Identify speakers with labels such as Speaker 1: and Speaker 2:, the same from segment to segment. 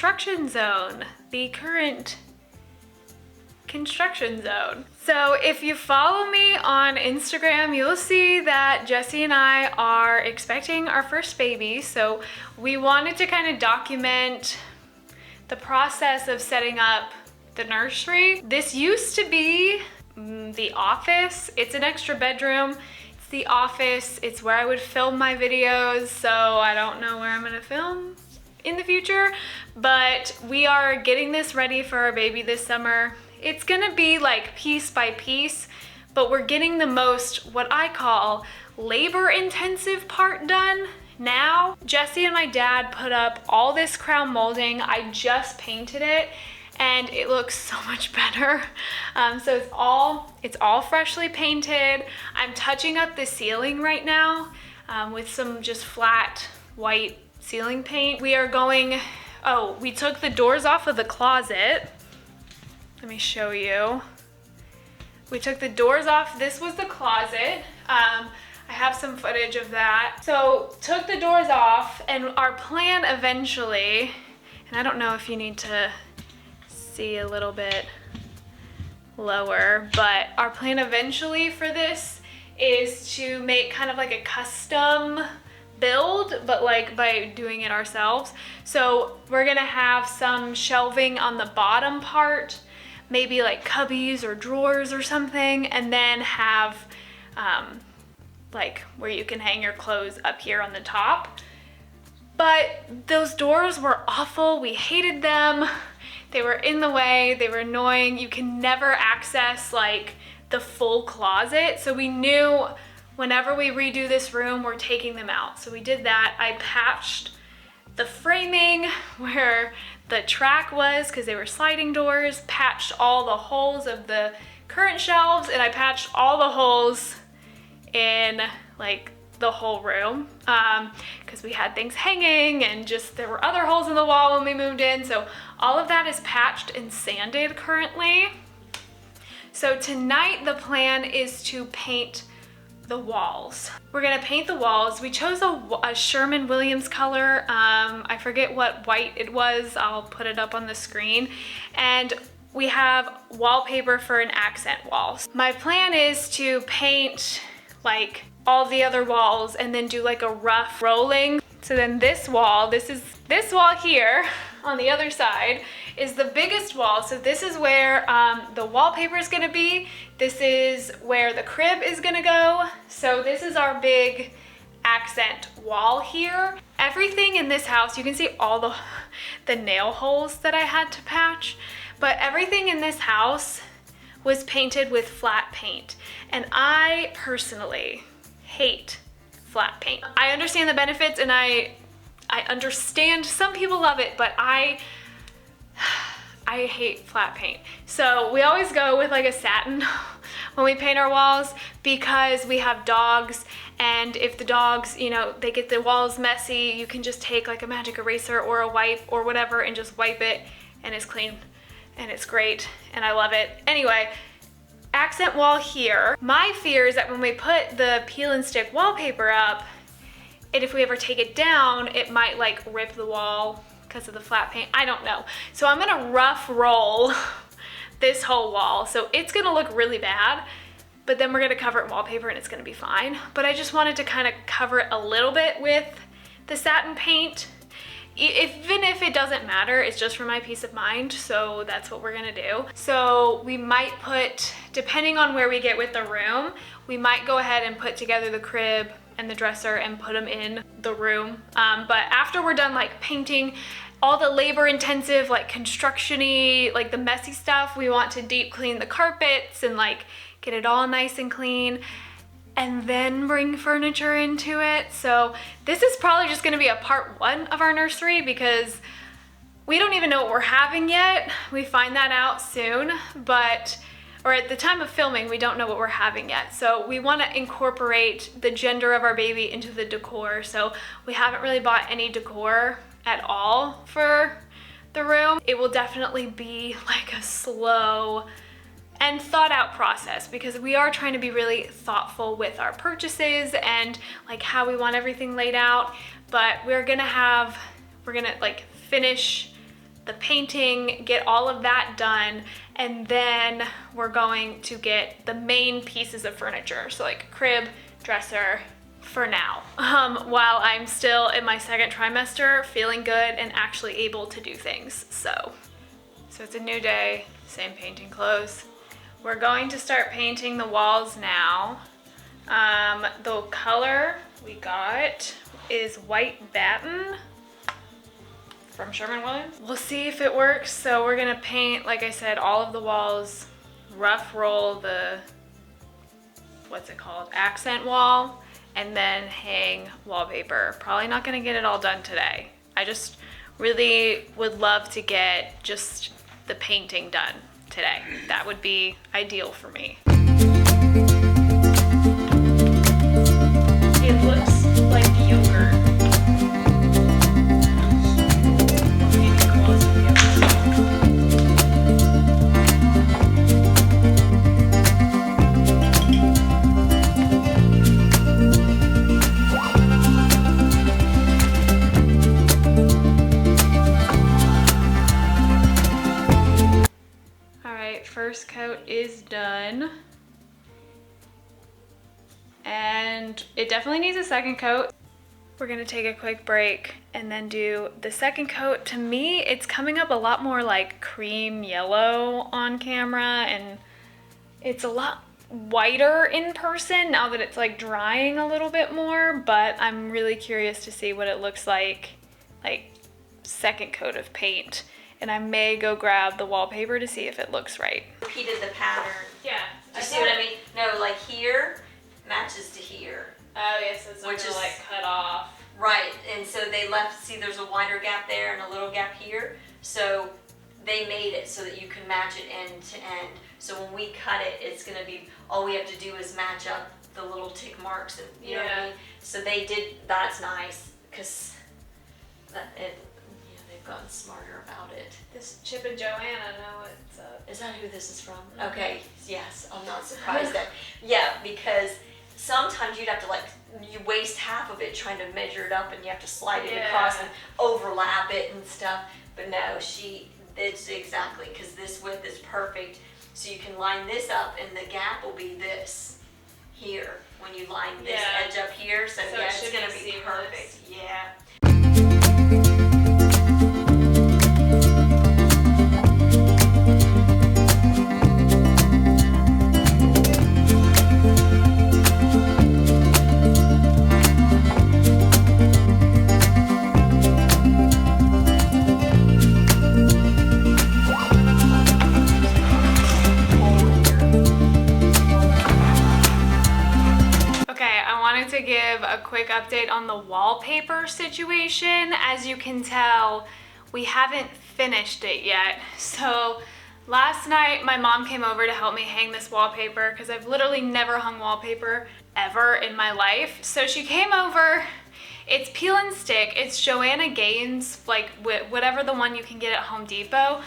Speaker 1: construction zone, the current construction zone. So if you follow me on Instagram, you'll see that Jesse and I are expecting our first baby. So we wanted to kind of document the process of setting up the nursery. This used to be the office. It's an extra bedroom. It's the office. It's where I would film my videos. So I don't know where I'm gonna film in the future, but we are getting this ready for our baby this summer. It's gonna be like piece by piece, but we're getting the most, what I call, labor-intensive part done now. Jesse and my dad put up all this crown molding. I just painted it and it looks so much better. So it's all freshly painted. I'm touching up the ceiling right now with some just flat white ceiling paint. We took the doors off of the closet. Let me show you. We took the doors off. This was the closet. I have some footage of that. So took the doors off, and our plan eventually, and I don't know if you need to see a little bit lower, but our plan eventually for this is to make kind of like a custom build, but like by doing it ourselves. So we're gonna have some shelving on the bottom part, maybe like cubbies or drawers or something, and then have like where you can hang your clothes up here on the top. But those doors were awful. We hated them. They were in the way. They were annoying. You can never access like the full closet. So we knew whenever we redo this room, we're taking them out. So we did that. I patched the framing where the track was, because they were sliding doors, patched all the holes of the current shelves, and I patched all the holes in like the whole room, because we had things hanging and just there were other holes in the wall when we moved in. So all of that is patched and sanded currently. So tonight the plan is to paint the walls. We're gonna paint the walls. We chose a Sherman-Williams color. I forget what white it was. I'll put it up on the screen. And we have wallpaper for an accent wall. My plan is to paint like all the other walls and then do like a rough rolling. So then this wall here on the other side is the biggest wall. So this is where the wallpaper is gonna be. This is where the crib is gonna go. So this is our big accent wall here. Everything in this house, you can see all the nail holes that I had to patch, but everything in this house was painted with flat paint. And I personally hate flat paint. I understand the benefits and I understand some people love it, but I hate flat paint. So we always go with like a satin when we paint our walls, because we have dogs, and if the dogs, you know, they get the walls messy, you can just take like a magic eraser or a wipe or whatever and just wipe it, and it's clean and it's great and I love it. Anyway, accent wall here. My fear is that when we put the peel and stick wallpaper up, and if we ever take it down, it might like rip the wall because of the flat paint. I don't know. So I'm gonna rough roll this whole wall. So it's gonna look really bad, but then we're gonna cover it in wallpaper and it's gonna be fine. But I just wanted to kind of cover it a little bit with the satin paint. Even if it doesn't matter, it's just for my peace of mind. So that's what we're gonna do. So we might put, depending on where we get with the room, we might go ahead and put together the crib and the dresser and put them in the room. But after we're done like painting all the labor intensive, like construction-y, like the messy stuff, we want to deep clean the carpets and like get it all nice and clean, and then bring furniture into it. So this is probably just gonna be a part one of our nursery, because we don't even know what we're having yet. We find that out soon, or at the time of filming, we don't know what we're having yet. So we wanna incorporate the gender of our baby into the decor. So we haven't really bought any decor at all for the room. It will definitely be like a slow and thought out process, because we are trying to be really thoughtful with our purchases and like how we want everything laid out. But we're gonna like finish the painting, get all of that done, and then we're going to get the main pieces of furniture. So like crib, dresser, for now. While I'm still in my second trimester, feeling good and actually able to do things. So it's a new day, same painting clothes. We're going to start painting the walls now. The color we got is white batten from Sherwin-Williams. We'll see if it works. So we're gonna paint, like I said, all of the walls, rough roll the, what's it called, accent wall, and then hang wallpaper. Probably not gonna get it all done today. I just really would love to get just the painting done today. That would be ideal for me. It looks like yogurt. First coat is done, and it definitely needs a second coat. We're gonna take a quick break and then do the second coat. To me, it's coming up a lot more like cream yellow on camera, and it's a lot whiter in person now that it's like drying a little bit more, but I'm really curious to see what it looks like second coat of paint. And I may go grab the wallpaper to see if it looks right.
Speaker 2: Repeated the pattern.
Speaker 1: Yeah.
Speaker 2: Do you see what I mean? No, like here matches to here.
Speaker 1: Oh yes, it's not gonna like cut off.
Speaker 2: Right, and so they left, see there's a wider gap there and a little gap here. So they made it so that you can match it end to end. So when we cut it, it's gonna be, all we have to do is match up the little tick marks, and you know what I mean? So they did, that's nice, because they've gotten smarter about it.
Speaker 1: This Chip and Joanna know what's up.
Speaker 2: Is that who this is from? Okay, yes, I'm not surprised that. Yeah, because sometimes you'd have to you waste half of it trying to measure it up, and you have to slide it across and overlap it and stuff. But no, it's exactly, because this width is perfect. So you can line this up, and the gap will be this here when you line this edge up here. So yeah, it's gonna be perfect. Yeah.
Speaker 1: To give a quick update on the wallpaper situation. As you can tell, we haven't finished it yet. So last night my mom came over to help me hang this wallpaper, because I've literally never hung wallpaper ever in my life. So she came over. It's peel and stick. It's Joanna Gaines, like whatever the one you can get at Home Depot.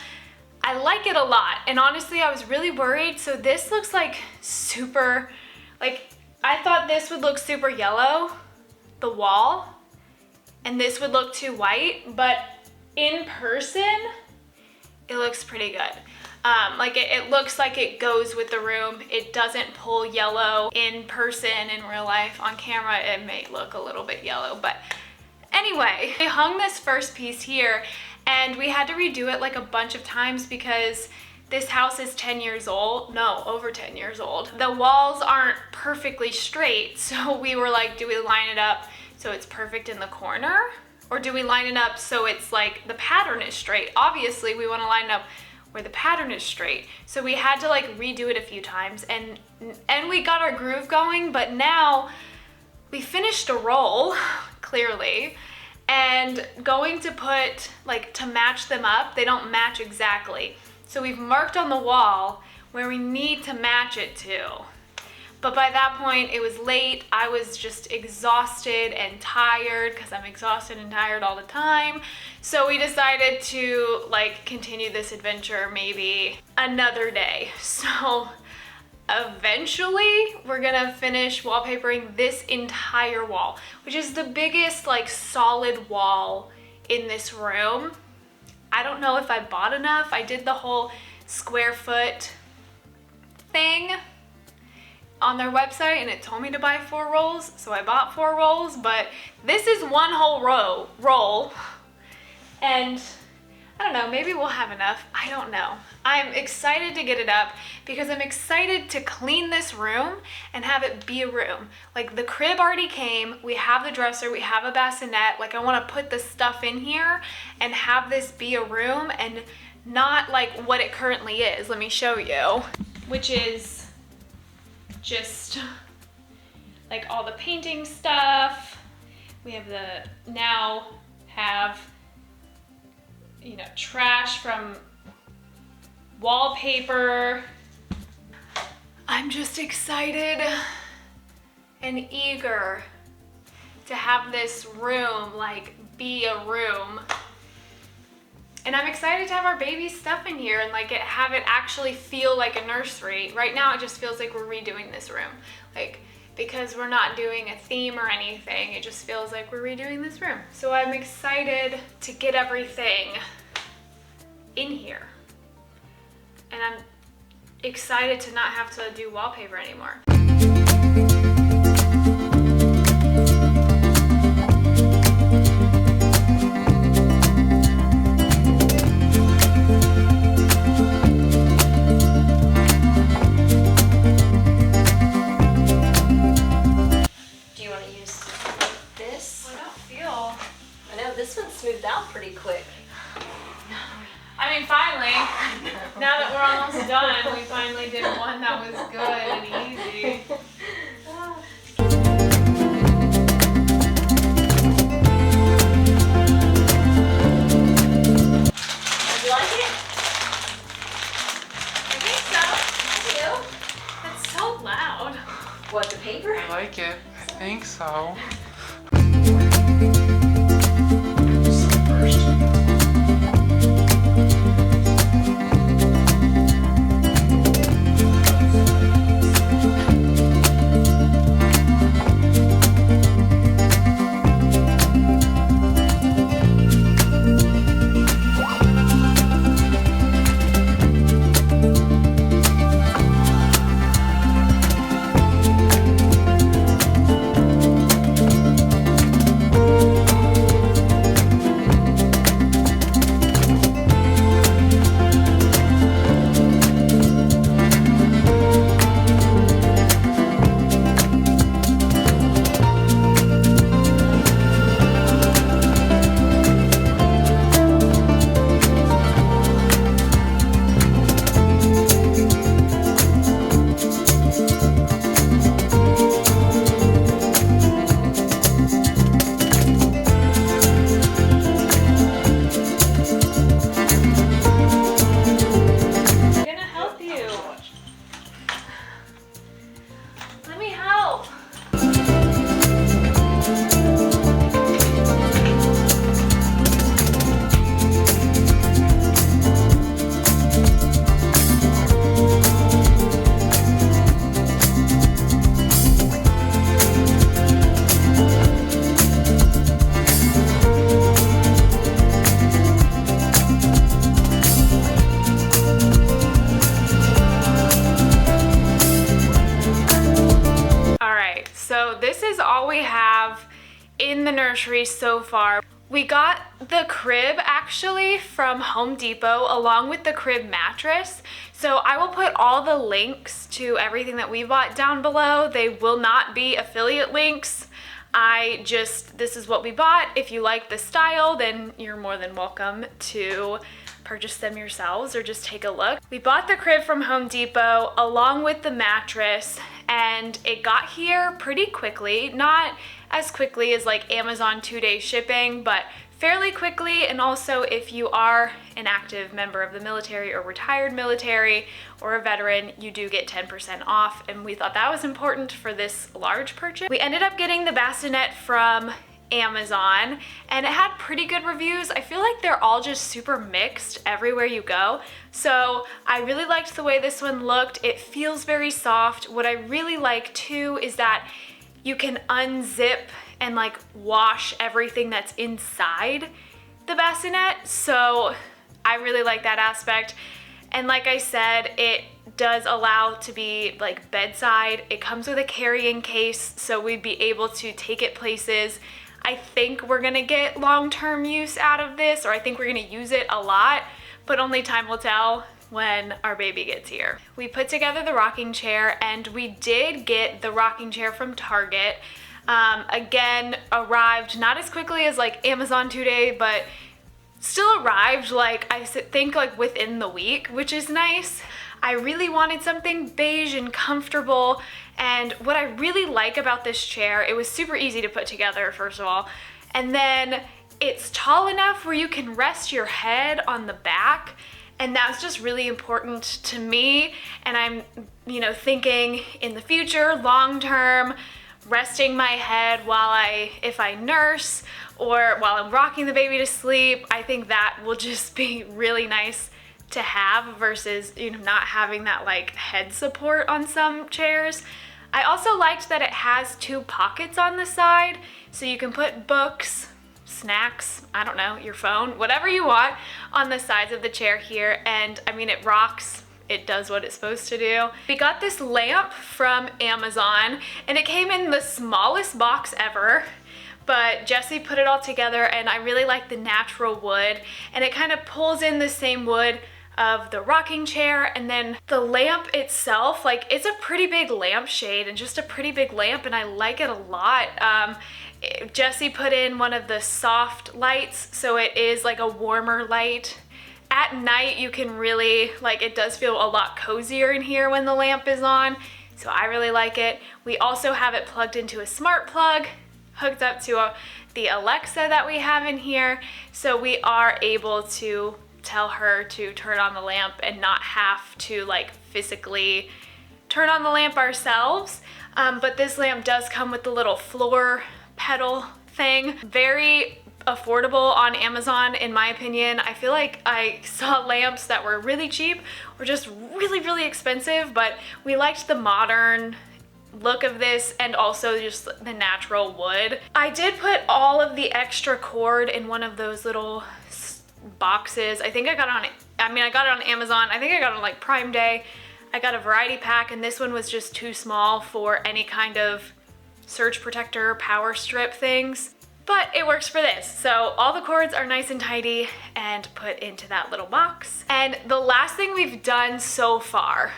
Speaker 1: I like it a lot, and honestly I was really worried. So this looks like super, I thought this would look super yellow, the wall, and this would look too white, but in person, it looks pretty good. It looks like it goes with the room. It doesn't pull yellow in person. In real life, on camera, it may look a little bit yellow, but anyway, I hung this first piece here, and we had to redo it like a bunch of times because this house is 10 years old. No, over 10 years old. The walls aren't perfectly straight, so we were like, do we line it up so it's perfect in the corner? Or do we line it up so it's like the pattern is straight? Obviously, we wanna line it up where the pattern is straight. So we had to redo it a few times, and we got our groove going, but now we finished a roll, clearly, and going to put, to match them up, they don't match exactly. So we've marked on the wall where we need to match it to. But by that point, it was late. I was just exhausted and tired, because I'm exhausted and tired all the time. So we decided to continue this adventure maybe another day. So eventually we're gonna finish wallpapering this entire wall, which is the biggest solid wall in this room. I don't know if I bought enough. I did the whole square foot thing on their website and it told me to buy 4 rolls, so I bought 4 rolls, but this is one whole roll, and I don't know, maybe we'll have enough. I don't know. I'm excited to get it up because I'm excited to clean this room and have it be a room. Like, the crib already came, we have the dresser, we have a bassinet. Like, I want to put the stuff in here and have this be a room and not like what it currently is. Let me show you, which is just like all the painting stuff. We have now have, you know, trash from wallpaper. I'm just excited and eager to have this room like be a room. And I'm excited to have our baby stuff in here and like have it actually feel like a nursery. Right now it just feels like we're redoing this room. Like, because we're not doing a theme or anything, it just feels like we're redoing this room. So I'm excited to get everything in here. And I'm excited to not have to do wallpaper anymore.
Speaker 2: This one smoothed out pretty quick.
Speaker 1: I mean, finally, now that we're almost done, we finally did one that was good and easy.
Speaker 2: Do you like it?
Speaker 1: I think so.
Speaker 2: I do.
Speaker 1: It's so loud.
Speaker 2: What, the paper?
Speaker 3: I like it. I think so.
Speaker 1: This is all we have in the nursery so far. We got the crib actually from Home Depot along with the crib mattress. So I will put all the links to everything that we bought down below. They will not be affiliate links. This is what we bought. If you like the style, then you're more than welcome to purchase them yourselves or just take a look. We bought the crib from Home Depot along with the mattress, and it got here pretty quickly. Not as quickly as like Amazon 2-day shipping, but fairly quickly. And also, if you are an active member of the military or retired military or a veteran, you do get 10% off, and we thought that was important for this large purchase. We ended up getting the bassinet from Amazon, and it had pretty good reviews. I feel like they're all just super mixed everywhere you go. So I really liked the way this one looked. It feels very soft. What I really like too is that you can unzip and like wash everything that's inside the bassinet. So I really like that aspect. And like I said, it does allow to be like bedside. It comes with a carrying case, so we'd be able to take it places. I think we're gonna get long-term use out of this, or I think we're gonna use it a lot, but only time will tell when our baby gets here. We put together the rocking chair, and we did get the rocking chair from Target. Again, arrived not as quickly as like Amazon 2-day, but still arrived like I think like within the week, which is nice. I really wanted something beige and comfortable, and what I really like about this chair, it was super easy to put together, first of all, and then it's tall enough where you can rest your head on the back, and that's just really important to me. And I'm, thinking in the future, long term, resting my head if I nurse or while I'm rocking the baby to sleep. I think that will just be really nice to have versus, not having that like head support on some chairs. I also liked that it has 2 pockets on the side, so you can put books, snacks, I don't know, your phone, whatever you want on the sides of the chair here. And I mean, it rocks. It does what it's supposed to do. We got this lamp from Amazon, and it came in the smallest box ever, but Jessie put it all together, and I really like the natural wood, and it kind of pulls in the same wood of the rocking chair. And then the lamp itself, like, it's a pretty big lampshade and just a pretty big lamp, and I like it a lot. Jessie put in one of the soft lights, so it is like a warmer light. At night, you can really, it does feel a lot cozier in here when the lamp is on, so I really like it. We also have it plugged into a smart plug, hooked up to the Alexa that we have in here, so we are able to tell her to turn on the lamp and not have to physically turn on the lamp ourselves. But this lamp does come with the little floor pedal thing. Very affordable on Amazon, in my opinion. I feel like I saw lamps that were really cheap or just really, really expensive, but we liked the modern look of this and also just the natural wood. I did put all of the extra cord in one of those little boxes. I think I got it on Amazon. I think I got it on Prime Day. I got a variety pack, and this one was just too small for any kind of surge protector, power strip things, but it works for this. So all the cords are nice and tidy and put into that little box. And the last thing we've done so far,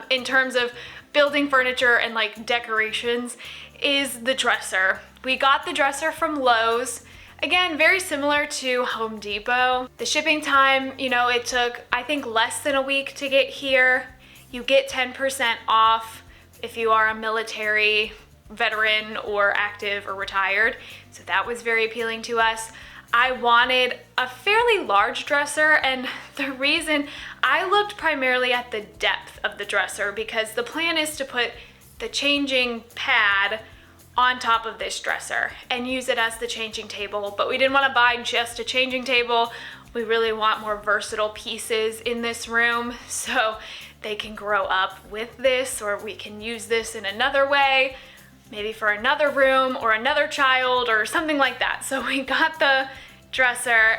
Speaker 1: in terms of building furniture and decorations, is the dresser. We got the dresser from Lowe's. Again, very similar to Home Depot. The shipping time, it took, I think, less than a week to get here. You get 10% off if you are a military veteran or active or retired. So that was very appealing to us. I wanted a fairly large dresser, and the reason I looked primarily at the depth of the dresser, because the plan is to put the changing pad on top of this dresser and use it as the changing table, but we didn't want to buy just a changing table. We really want more versatile pieces in this room, so they can grow up with this, or we can use this in another way, maybe for another room or another child or something like that. So we got the dresser.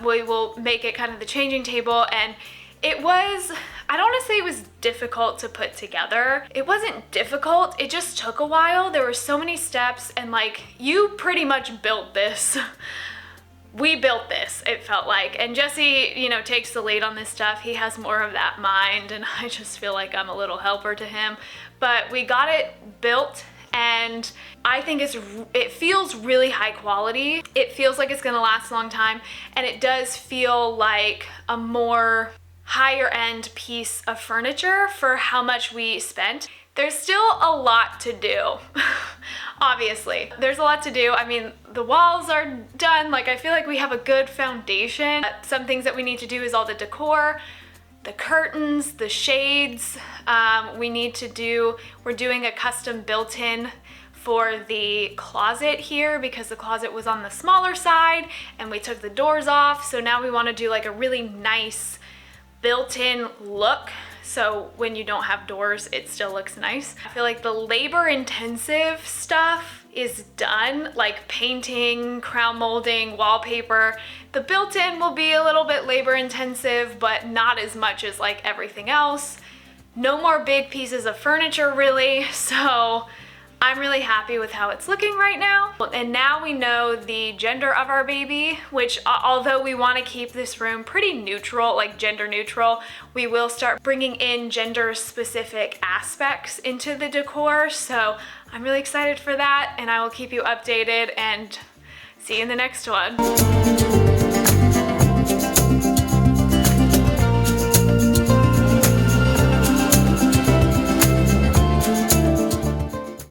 Speaker 1: We will make it kind of the changing table, and it was, I don't want to say it was difficult to put together. It wasn't difficult, it just took a while. There were so many steps, and you pretty much built this. We built this, it felt like. And Jesse, takes the lead on this stuff. He has more of that mind, and I just feel like I'm a little helper to him. But we got it built, and I think it feels really high quality. It feels like it's gonna last a long time, and it does feel like a more higher end piece of furniture for how much we spent. There's still a lot to do. Obviously, there's a lot to do. I mean, the walls are done. I feel like we have a good foundation. Some things that we need to do is all the decor, the curtains, the shades. We're doing a custom built-in for the closet here, because the closet was on the smaller side and we took the doors off. So now we want to do a really nice built-in look. So when you don't have doors, it still looks nice. I feel like the labor-intensive stuff is done, like painting, crown molding, wallpaper. The built-in will be a little bit labor-intensive, but not as much as like everything else. No more big pieces of furniture really, so I'm really happy with how it's looking right now. And now we know the gender of our baby, which although we want to keep this room pretty neutral, like gender neutral, we will start bringing in gender specific aspects into the decor. So I'm really excited for that, and I will keep you updated and see you in the next one.